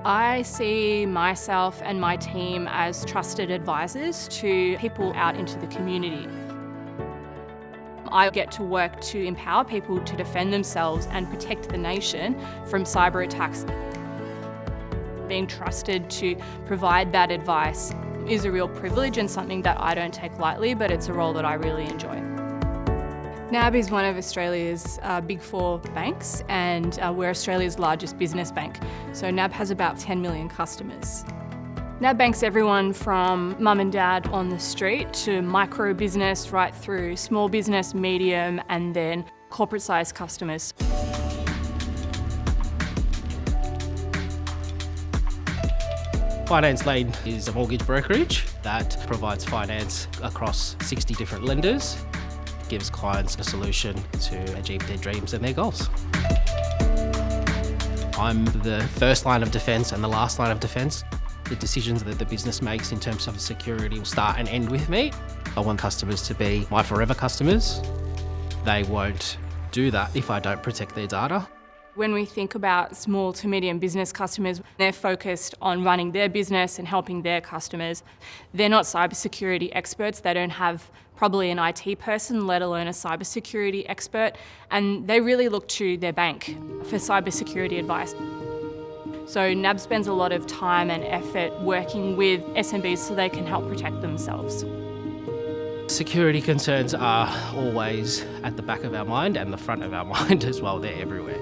I see myself and my team as trusted advisors to people out into the community. I get to work to empower people to defend themselves and protect the nation from cyber attacks. Being trusted to provide that advice is a real privilege and something that I don't take lightly, but it's a role that I really enjoy. NAB is one of Australia's big four banks, and we're Australia's largest business bank. So NAB has about 10 million customers. NAB banks everyone from mum and dad on the street to micro business, right through small business, medium, and then corporate-sized customers. Finance Lane is a mortgage brokerage that provides finance across 60 different lenders. Gives clients a solution to achieve their dreams and their goals. I'm the first line of defence and the last line of defence. The decisions that the business makes in terms of security will start and end with me. I want customers to be my forever customers. They won't do that if I don't protect their data. When we think about small to medium business customers, they're focused on running their business and helping their customers. They're not cybersecurity experts. They don't have probably an IT person, let alone a cybersecurity expert, and they really look to their bank for cybersecurity advice. So NAB spends a lot of time and effort working with SMBs so they can help protect themselves. Security concerns are always at the back of our mind and the front of our mind as well. They're everywhere,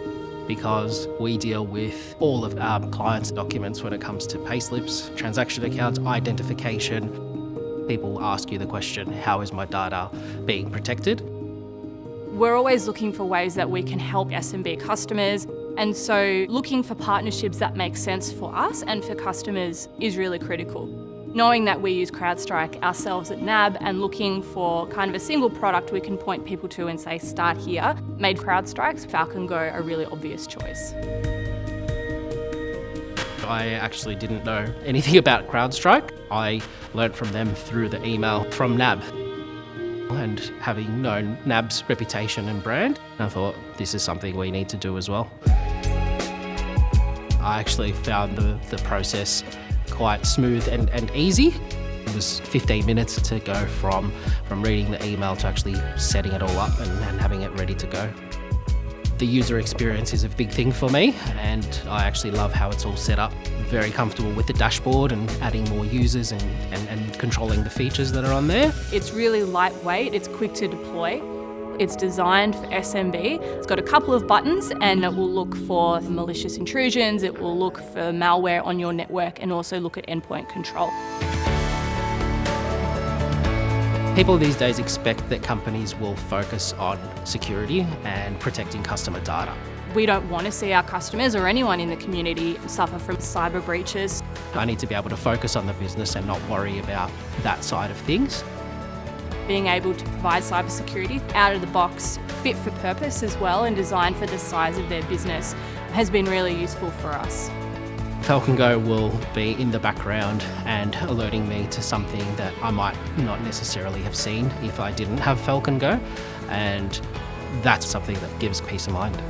because we deal with all of our clients' documents when it comes to payslips, transaction accounts, identification. People ask you the question, how is my data being protected? We're always looking for ways that we can help SMB customers, and so looking for partnerships that make sense for us and for customers is really critical. Knowing that we use CrowdStrike ourselves at NAB and looking for kind of a single product we can point people to and say, start here, made CrowdStrike's Falcon Go a really obvious choice. I actually didn't know anything about CrowdStrike. I learnt from them through the email from NAB. And having known NAB's reputation and brand, I thought this is something we need to do as well. I actually found the process quite smooth and easy. It was 15 minutes to go from reading the email to actually setting it all up and having it ready to go. The user experience is a big thing for me, and I actually love how it's all set up. Very comfortable with the dashboard and adding more users and controlling the features that are on there. It's really lightweight, it's quick to deploy. It's designed for SMB. It's got a couple of buttons and it will look for malicious intrusions, it will look for malware on your network and also look at endpoint control. People these days expect that companies will focus on security and protecting customer data. We don't want to see our customers or anyone in the community suffer from cyber breaches. I need to be able to focus on the business and not worry about that side of things. Being able to provide cybersecurity out of the box, fit for purpose as well, and designed for the size of their business has been really useful for us. Falcon Go will be in the background and alerting me to something that I might not necessarily have seen if I didn't have Falcon Go, and that's something that gives peace of mind.